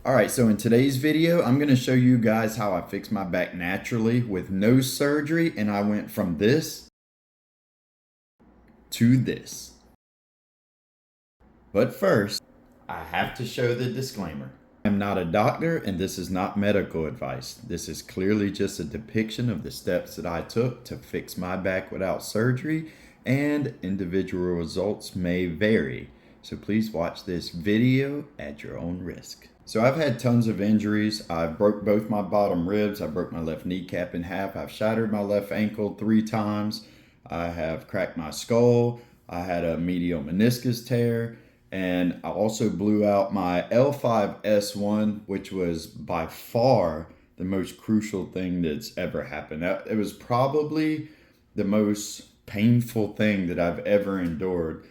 All right, so in today's video, I'm gonna show you guys how I fixed my back naturally with no surgery, and I went from this to this. But first, I have to show the disclaimer. I'm not a doctor, and this is not medical advice. This is clearly just a depiction of the steps that I took to fix my back without surgery, and individual results may vary. So please watch this video at your own risk. So I've had tons of injuries. I broke both my bottom ribs. I broke my left kneecap in half. I've shattered my left ankle 3 times. I have cracked my skull. I had a medial meniscus tear. And I also blew out my L5S1, which was by far the most crucial thing that's ever happened. It was probably the most painful thing that I've ever endured.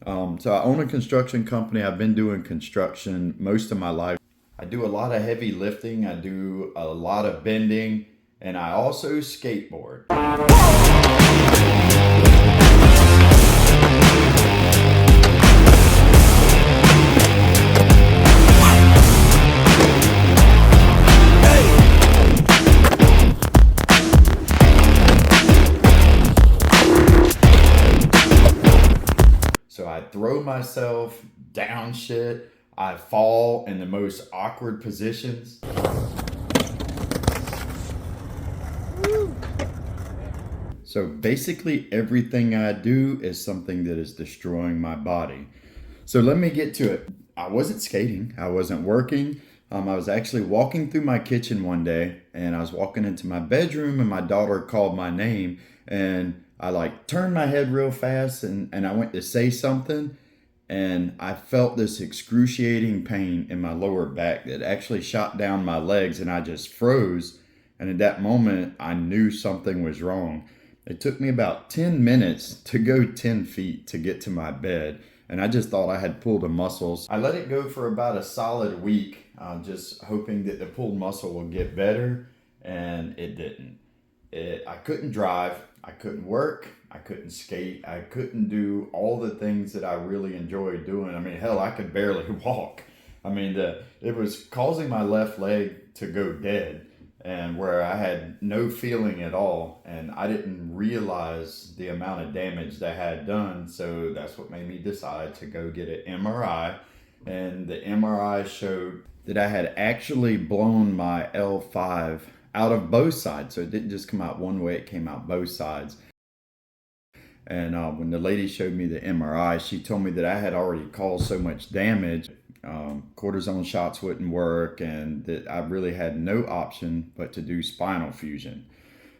So I own a construction company. I've been doing construction most of my life. I do a lot of heavy lifting. I do a lot of bending, and I also skateboard. So I throw myself down shit. I fall in the most awkward positions. So basically everything I do is something that is destroying my body. So let me get to it. I wasn't skating. I wasn't working. I was actually walking through my kitchen one day, and I was walking into my bedroom, and my daughter called my name, and I turned my head real fast, and I went to say something, and I felt this excruciating pain in my lower back that actually shot down my legs, and I just froze. And at that moment, I knew something was wrong. It took me about 10 minutes to go 10 feet to get to my bed, and I just thought I had pulled a muscle. I let it go for about a solid week, just hoping that the pulled muscle will get better, and it didn't. I couldn't drive, I couldn't work, I couldn't skate, I couldn't do all the things that I really enjoyed doing. I mean, hell, I could barely walk. I mean, it was causing my left leg to go dead, and where I had no feeling at all, and I didn't realize the amount of damage that I had done. So that's what made me decide to go get an MRI, and the MRI showed that I had actually blown my L5 out of both sides. So it didn't just come out one way, it came out both sides. And when the lady showed me the MRI, she told me that I had already caused so much damage. Cortisone shots wouldn't work, and that I really had no option but to do spinal fusion.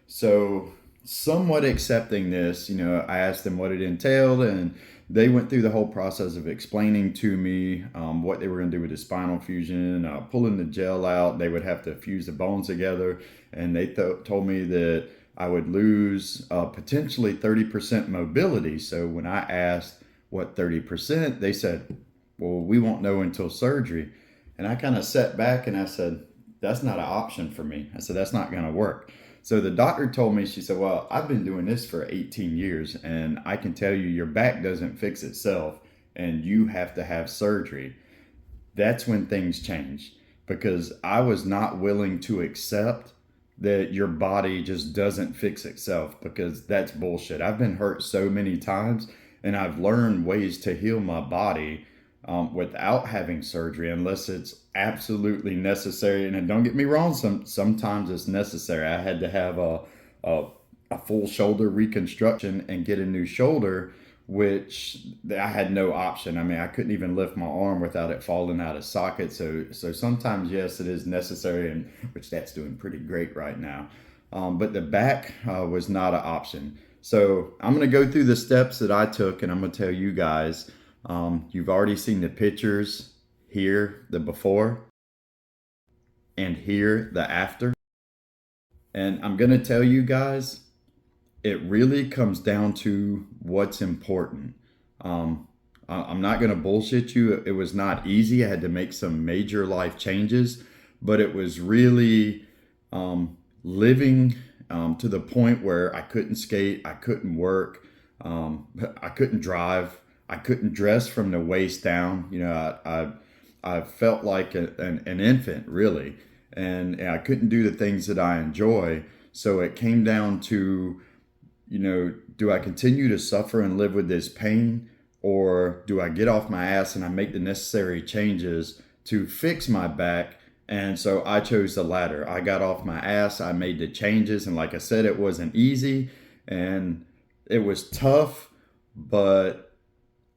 So somewhat accepting this, I asked them what it entailed, and they went through the whole process of explaining to me what they were going to do with the spinal fusion, pulling the gel out. They would have to fuse the bones together, and they told me that I would lose potentially 30% mobility. So when I asked what 30%, they said, well, we won't know until surgery. And I kind of sat back and I said, that's not an option for me. I said, that's not going to work. So the doctor told me, she said, well, I've been doing this for 18 years, and I can tell you your back doesn't fix itself, and you have to have surgery. That's when things changed, because I was not willing to accept that your body just doesn't fix itself, because that's bullshit. I've been hurt so many times, and I've learned ways to heal my body without having surgery, unless it's absolutely necessary. And don't get me wrong, sometimes it's necessary. I had to have a full shoulder reconstruction and get a new shoulder, which I had no option. I mean, I couldn't even lift my arm without it falling out of socket. So sometimes, yes, it is necessary, and which that's doing pretty great right now. But the back was not an option. So I'm going to go through the steps that I took, and I'm going to tell you guys. You've already seen the pictures here, the before, and here, the after. And I'm going to tell you guys, it really comes down to what's important. I'm not going to bullshit you. It was not easy. I had to make some major life changes, but it was really living to the point where I couldn't skate, I couldn't work, I couldn't drive. I couldn't dress from the waist down. I I felt like an infant, really. And I couldn't do the things that I enjoy. So it came down to, do I continue to suffer and live with this pain? Or do I get off my ass and I make the necessary changes to fix my back? And so I chose the latter. I got off my ass, I made the changes. And like I said, it wasn't easy and it was tough, but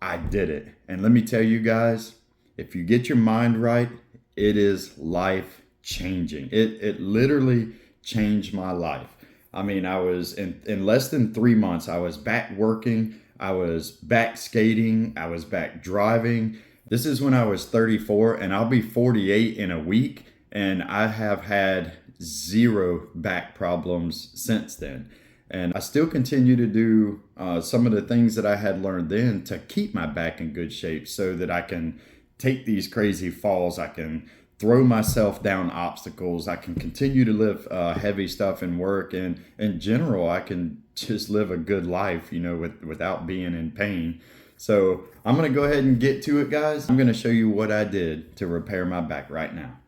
I did it. And let me tell you guys, if you get your mind right, it is life changing. It literally changed my life. I mean, I was in less than 3 months, I was back working, I was back skating, I was back driving. This is when I was 34, and I'll be 48 in a week, and I have had zero back problems since then. And I still continue to do some of the things that I had learned then to keep my back in good shape so that I can take these crazy falls. I can throw myself down obstacles. I can continue to live heavy stuff and work. And in general, I can just live a good life, without being in pain. So I'm going to go ahead and get to it, guys. I'm going to show you what I did to repair my back right now.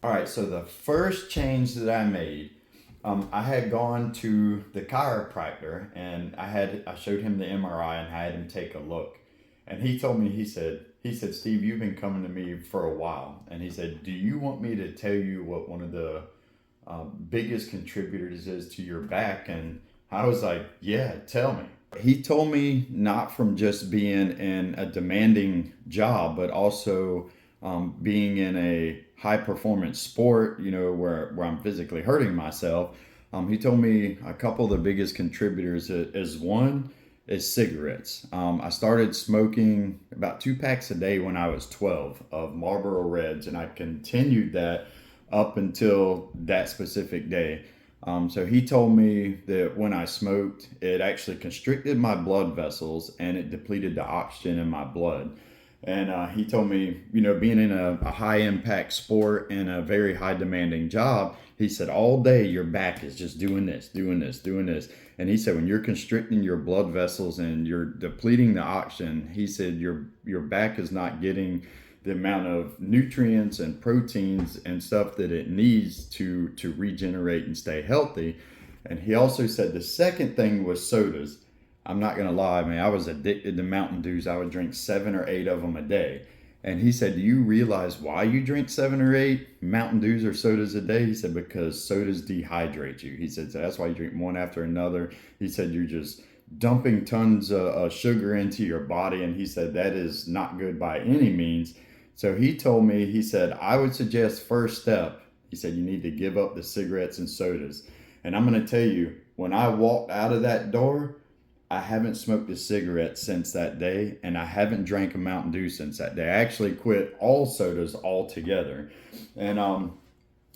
All right, so the first change that I made, I had gone to the chiropractor and I showed him the MRI and I had him take a look. And he told me, he said, Steve, you've been coming to me for a while. And he said, do you want me to tell you what one of the biggest contributors is to your back? And I was like, yeah, tell me. He told me not from just being in a demanding job, but also being in a high performance sport, where I'm physically hurting myself. He told me a couple of the biggest contributors is one is cigarettes. I started smoking about 2 packs a day when I was 12 of Marlboro Reds, and I continued that up until that specific day. So he told me that when I smoked, it actually constricted my blood vessels and it depleted the oxygen in my blood. And he told me, being in a high impact sport and a very high demanding job, he said, all day your back is just doing this, doing this, doing this. And he said, when you're constricting your blood vessels and you're depleting the oxygen, he said, your back is not getting the amount of nutrients and proteins and stuff that it needs to regenerate and stay healthy. And he also said the second thing was sodas. I'm not going to lie, man, I was addicted to Mountain Dews. I would drink 7 or 8 of them a day. And he said, do you realize why you drink 7 or 8 Mountain Dews or sodas a day? He said, because sodas dehydrate you. He said, so that's why you drink one after another. He said, you're just dumping tons of sugar into your body. And he said, that is not good by any means. So he told me, he said, I would suggest first step, he said, you need to give up the cigarettes and sodas. And I'm going to tell you, when I walked out of that door, I haven't smoked a cigarette since that day, and I haven't drank a Mountain Dew since that day. I actually quit all sodas altogether. And I'm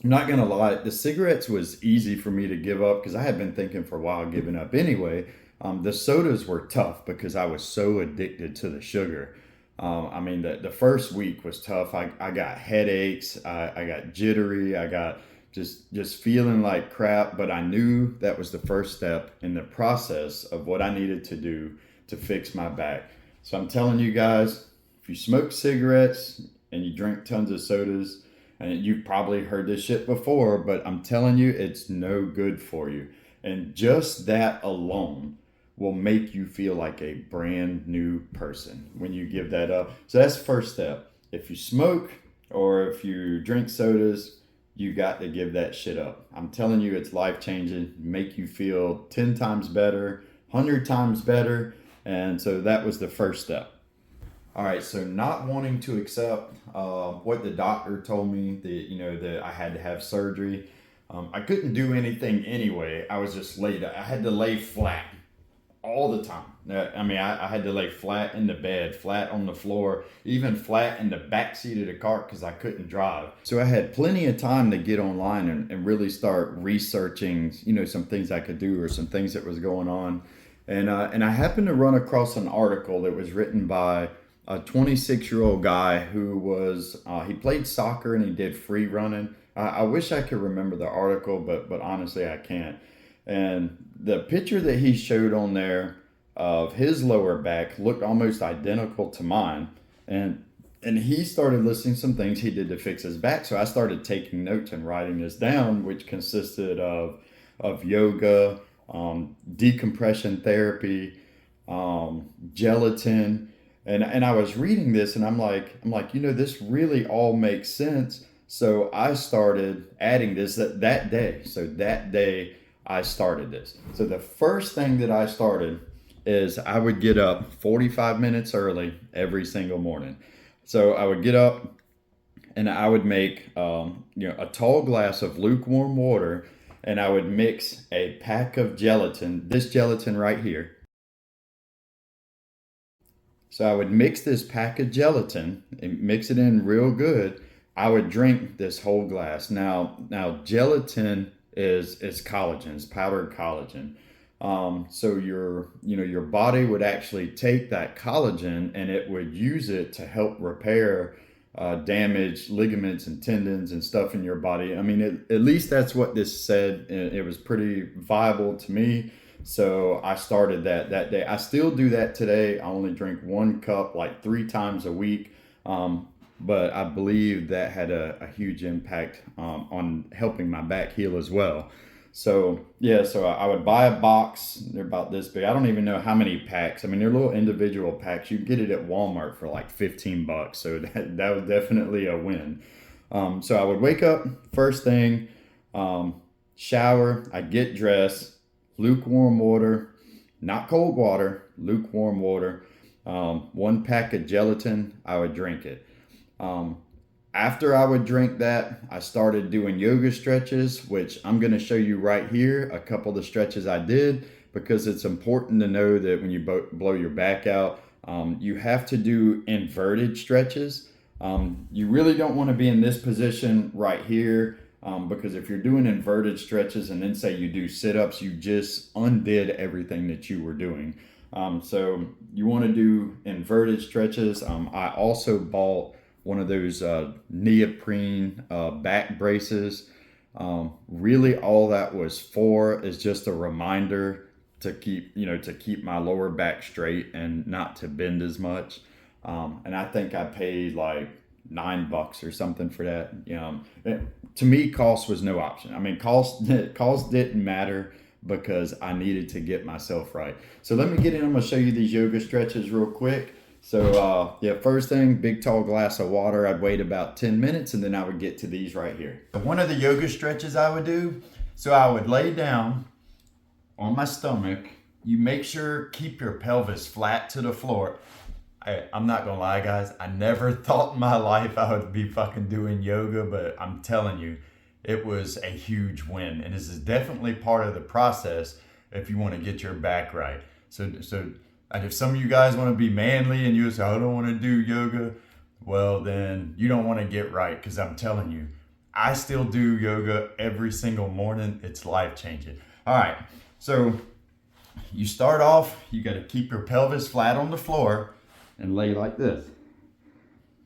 not going to lie, the cigarettes was easy for me to give up because I had been thinking for a while giving up anyway. The sodas were tough because I was so addicted to the sugar. The first week was tough. I got headaches, I got jittery, I got just feeling like crap, but I knew that was the first step in the process of what I needed to do to fix my back. So I'm telling you guys, if you smoke cigarettes and you drink tons of sodas, and you've probably heard this shit before, but I'm telling you, it's no good for you. And just that alone will make you feel like a brand new person when you give that up. So that's the first step. If you smoke or if you drink sodas, you got to give that shit up. I'm telling you, it's life-changing, make you feel 10 times better, 100 times better. And so that was the first step. All right, so not wanting to accept what the doctor told me that I had to have surgery. I couldn't do anything anyway. I was just laid. I had to lay flat all the time. I had to lay flat in the bed, flat on the floor, even flat in the back seat of the car because I couldn't drive. So I had plenty of time to get online and really start researching, some things I could do or some things that was going on. And I happened to run across an article that was written by a 26-year-old guy who was, he played soccer and he did free running. I wish I could remember the article, but honestly I can't. And the picture that he showed on there of his lower back looked almost identical to mine. And And he started listing some things he did to fix his back. So I started taking notes and writing this down, which consisted of yoga, decompression therapy, gelatin. And I was reading this and I'm like, this really all makes sense. So I started adding this that day. So that day I started this. So the first thing that I started is I would get up 45 minutes early every single morning. So I would get up and I would make a tall glass of lukewarm water, and I would mix a pack of gelatin, this gelatin right here. So I would mix this pack of gelatin and mix it in real good. I would drink this whole glass. Now gelatin is collagen, it's powdered collagen. So your body would actually take that collagen and it would use it to help repair damaged ligaments and tendons and stuff in your body. I mean, at least that's what this said. It was pretty viable to me. So I started that day. I still do that today. I only drink 1 cup like 3 times a week. But I believe that had a huge impact on helping my back heal as well. So yeah, so I would buy a box. They're about this big. I don't even know how many packs. I mean, they're little individual packs. You can get it at Walmart for like $15. So that was definitely a win. So I would wake up first thing, shower. I get dressed, lukewarm water, not cold water, lukewarm water. 1 pack of gelatin. I would drink it. After I would drink that, I started doing yoga stretches, which I'm going to show you right here, a couple of the stretches I did, because it's important to know that when you blow your back out, you have to do inverted stretches. You really don't want to be in this position right here, because if you're doing inverted stretches and then say you do sit-ups, you just undid everything that you were doing. So you want to do inverted stretches. I also bought one of those neoprene back braces. Really all that was for is just a reminder to keep my lower back straight and not to bend as much. And I think I paid like $9 or something for that. To me, cost was no option. I mean, cost didn't matter because I needed to get myself right. So let me get in. I'm gonna show you these yoga stretches real quick. So first thing, big tall glass of water. I'd wait about 10 minutes and then I would get to these right here. One of the yoga stretches I would do, so I would lay down on my stomach. You make sure keep your pelvis flat to the floor. I'm not gonna lie, guys, I never thought in my life I would be fucking doing yoga, but I'm telling you, it was a huge win. And this is definitely part of the process if you want to get your back right. So and if some of you guys want to be manly and you say, I don't want to do yoga, well, then you don't want to get right, because I'm telling you, I still do yoga every single morning. It's life-changing. All right, so you start off, you got to keep your pelvis flat on the floor and lay like this.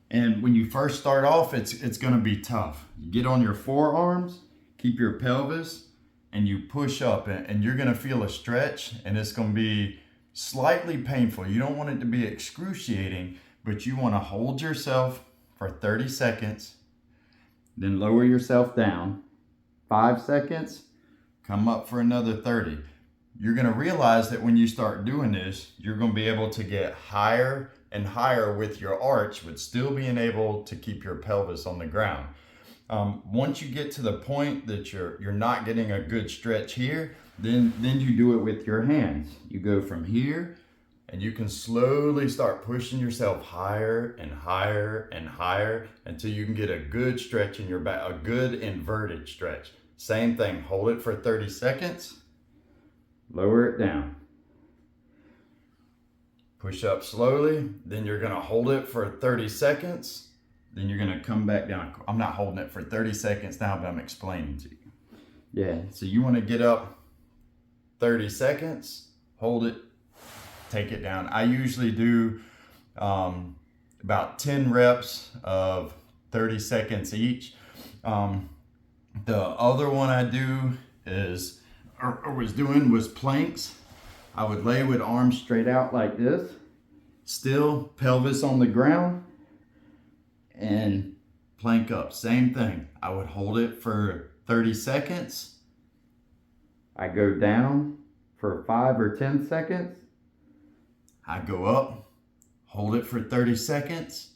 And when you first start off, it's going to be tough. You get on your forearms, keep your pelvis, and you push up, and you're going to feel a stretch, and it's going to be slightly painful. You don't want it to be excruciating, but you want to hold yourself for 30 seconds, then lower yourself down 5 seconds, come up for another 30. You're going to realize that when you start doing this, you're going to be able to get higher and higher with your arch, but still being able to keep your pelvis on the ground. Once you get to the point that you're not getting a good stretch here, then you do it with your hands. You go from here and you can slowly start pushing yourself higher and higher and higher until you can get a good stretch in your back, a good inverted stretch. Same thing, hold it for 30 seconds, lower it down. Push up slowly, then you're gonna hold it for 30 seconds, then you're gonna come back down. I'm not holding it for 30 seconds now, but I'm explaining to you. Yeah, so you wanna get up 30 seconds, hold it, take it down. I usually do about 10 reps of 30 seconds each. The other one I do is, or was doing, was planks. I would lay with arms straight out like this, still pelvis on the ground, and plank up. Same thing. I would hold it for 30 seconds. I go down for 5 or 10 seconds. I go up, hold it for 30 seconds.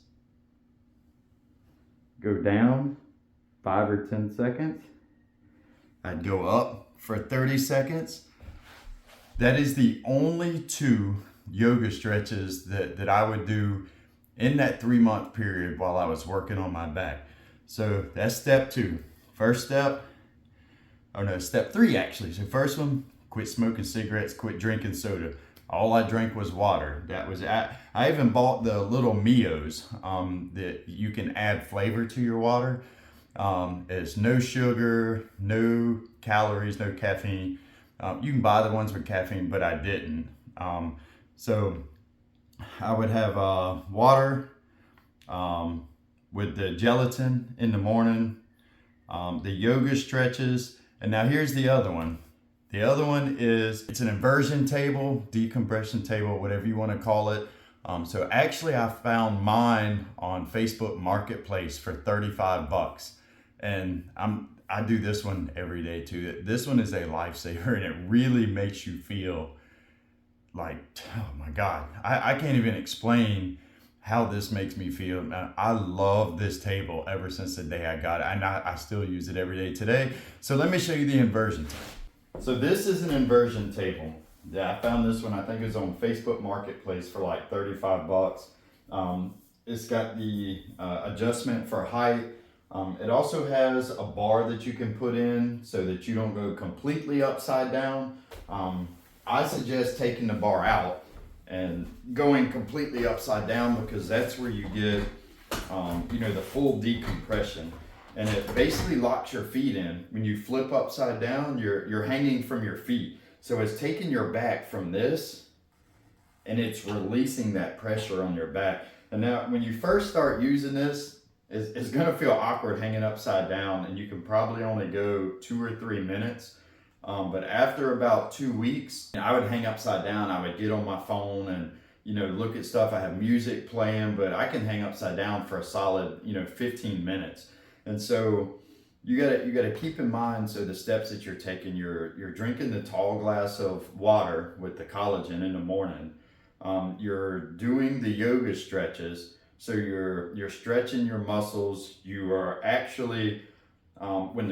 Go down 5 or 10 seconds. I'd go up for 30 seconds. That is the only 2 yoga stretches that I would do in that 3-month period while I was working on my back. So that's step 2. Step 3 actually. So first one, quit smoking cigarettes, quit drinking soda. All I drank was water. I even bought the little Mios that you can add flavor to your water. It's no sugar, no calories, no caffeine. You can buy the ones with caffeine, but I didn't. So I would have water with the gelatin in the morning, the yoga stretches, and now here's the other one. The other one it's an inversion table, decompression table, whatever you want to call it. So actually I found mine on Facebook Marketplace for $35. And I do this one every day too. This one is a lifesaver, and it really makes you feel like, oh my God, I can't even explain how this makes me feel. Now, I love this table ever since the day I got it, and I still use it every day today. So let me show you the inversion table. So this is an inversion table. Yeah, I found this one, I think it was on Facebook Marketplace for like $35. It's got the adjustment for height. It also has a bar that you can put in so that you don't go completely upside down. I suggest taking the bar out and going completely upside down, because that's where you get the full decompression. And it basically locks your feet in. When you flip upside down, you're hanging from your feet. So it's taking your back from this and it's releasing that pressure on your back. And now when you first start using this, it's gonna feel awkward hanging upside down, and you can probably only go 2 or 3 minutes. But after about 2 weeks, I would hang upside down. I would get on my phone and look at stuff. I have music playing, but I can hang upside down for a solid 15 minutes. And so you gotta keep in mind, so the steps that you're taking, you're drinking the tall glass of water with the collagen in the morning. You're doing the yoga stretches, so you're stretching your muscles. You are actually when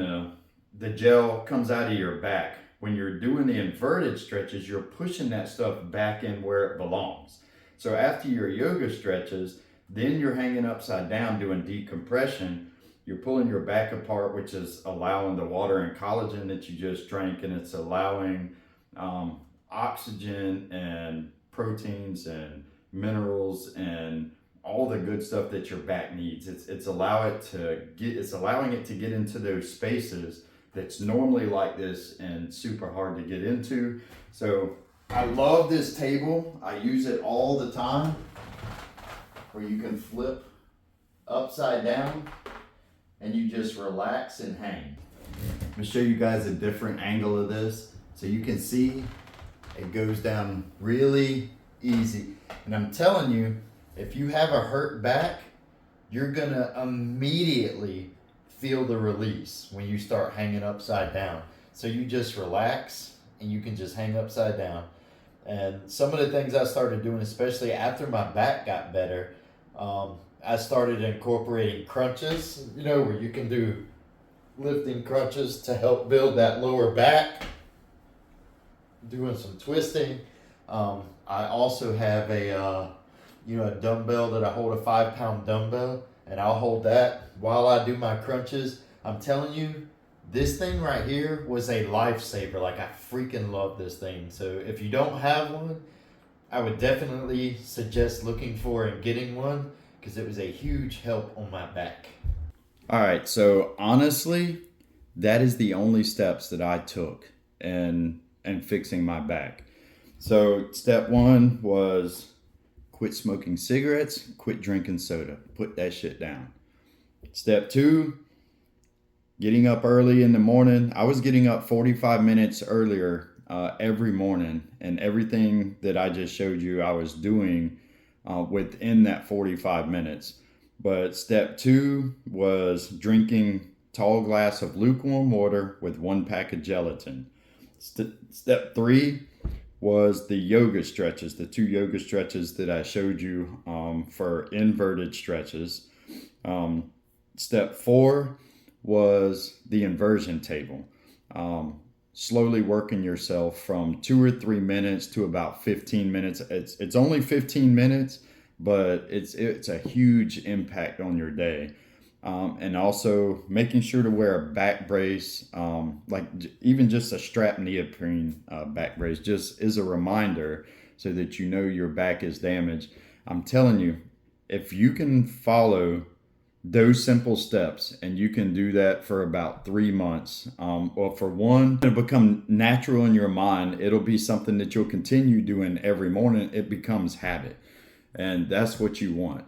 the gel comes out of your back, when you're doing the inverted stretches, you're pushing that stuff back in where it belongs. So after your yoga stretches, then you're hanging upside down doing decompression. You're pulling your back apart, which is allowing the water and collagen that you just drank, and it's allowing oxygen and proteins and minerals and all the good stuff that your back needs. It's allowing it to get into those spaces that's normally like this and super hard to get into. So I love this table. I use it all the time, where you can flip upside down and you just relax and hang. Let me show you guys a different angle of this so you can see it goes down really easy. And I'm telling you, if you have a hurt back, you're gonna immediately feel the release when you start hanging upside down. So you just relax and you can just hang upside down. And some of the things I started doing, especially after my back got better, I started incorporating crunches, where you can do lifting crunches to help build that lower back, doing some twisting. I also have a dumbbell that I hold, a 5-pound dumbbell, and I'll hold that while I do my crunches. I'm telling you, this thing right here was a lifesaver. Like, I freaking love this thing. So if you don't have one, I would definitely suggest looking for and getting one, because it was a huge help on my back. All right, so honestly, that is the only steps that I took in fixing my back. So step 1 was quit smoking cigarettes, quit drinking soda, put that shit down. Step 2, getting up early in the morning. I was getting up 45 minutes earlier every morning, and everything that I just showed you I was doing within that 45 minutes. But step two was drinking tall glass of lukewarm water with 1 pack of gelatin. Step three was the yoga stretches, the 2 yoga stretches that I showed you for inverted stretches. Um, Step four was the inversion table. Um, Slowly working yourself from 2 or 3 minutes to about 15 minutes. It's only 15 minutes, but it's a huge impact on your day. And also making sure to wear a back brace, even just a strap neoprene back brace, just is a reminder so that you know your back is damaged. I'm telling you, if you can follow those simple steps and you can do that for about 3 months, well, for one, it'll become natural in your mind. It'll be something that you'll continue doing every morning. It becomes habit, and that's what you want.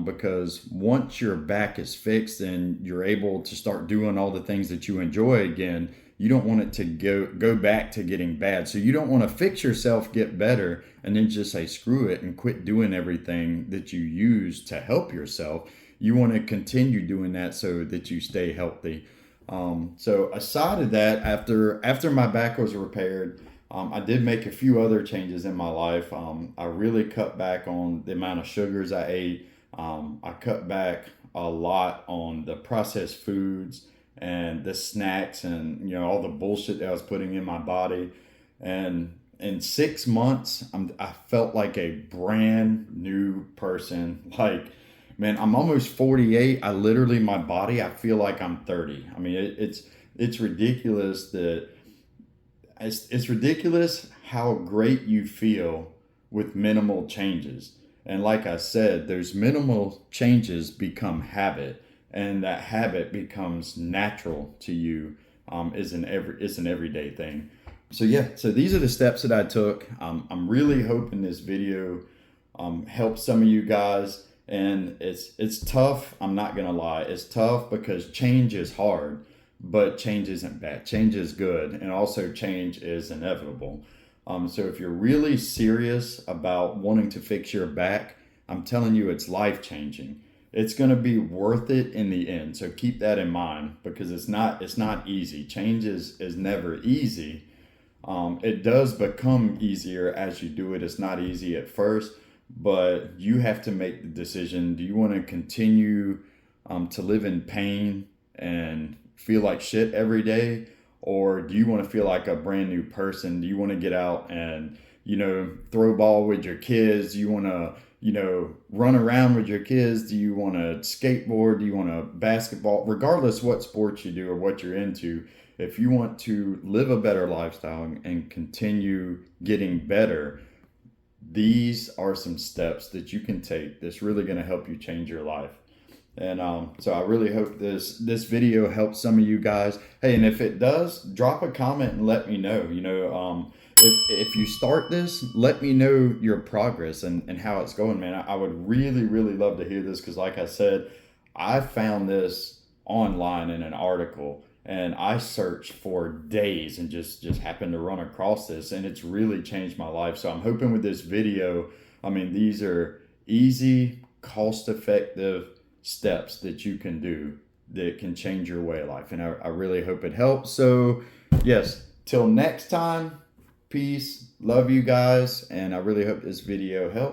Because once your back is fixed and you're able to start doing all the things that you enjoy again, you don't want it to go back to getting bad. So you don't want to fix yourself, get better, and then just say screw it and quit doing everything that you use to help yourself. You want to continue doing that so that you stay healthy. So aside of that, after my back was repaired, I did make a few other changes in my life. I really cut back on the amount of sugars I ate. I cut back a lot on the processed foods and the snacks and all the bullshit that I was putting in my body. And in 6 months, I felt like a brand new person. Like, man, I'm almost 48. I literally, my body, I feel like I'm 30. I mean, it's ridiculous that it's ridiculous how great you feel with minimal changes. And like I said, those minimal changes become habit, and that habit becomes natural to you. It's an everyday thing. So yeah, so these are the steps that I took. I'm really hoping this video helps some of you guys. And it's tough. I'm not gonna lie, it's tough because change is hard, but change isn't bad. Change is good, and also change is inevitable. So if you're really serious about wanting to fix your back, I'm telling you, it's life changing. It's gonna be worth it in the end. So keep that in mind because it's not easy. Change is never easy. It does become easier as you do it. It's not easy at first, but you have to make the decision. Do you want to continue to live in pain and feel like shit every day? Or do you want to feel like a brand new person? Do you want to get out and, throw ball with your kids? Do you want to, run around with your kids? Do you want to skateboard? Do you want to basketball? Regardless what sports you do or what you're into, if you want to live a better lifestyle and continue getting better, these are some steps that you can take that's really going to help you change your life. And so I really hope this video helps some of you guys. Hey, and if it does, drop a comment and let me know. If you start this, let me know your progress and how it's going, man. I would really, really love to hear this because, like I said, I found this online in an article and I searched for days and just happened to run across this, and it's really changed my life. So I'm hoping with this video, I mean, these are easy, cost-effective steps that you can do that can change your way of life, and I really hope it helps. So yes, till next time, peace, love you guys, and I really hope this video helps.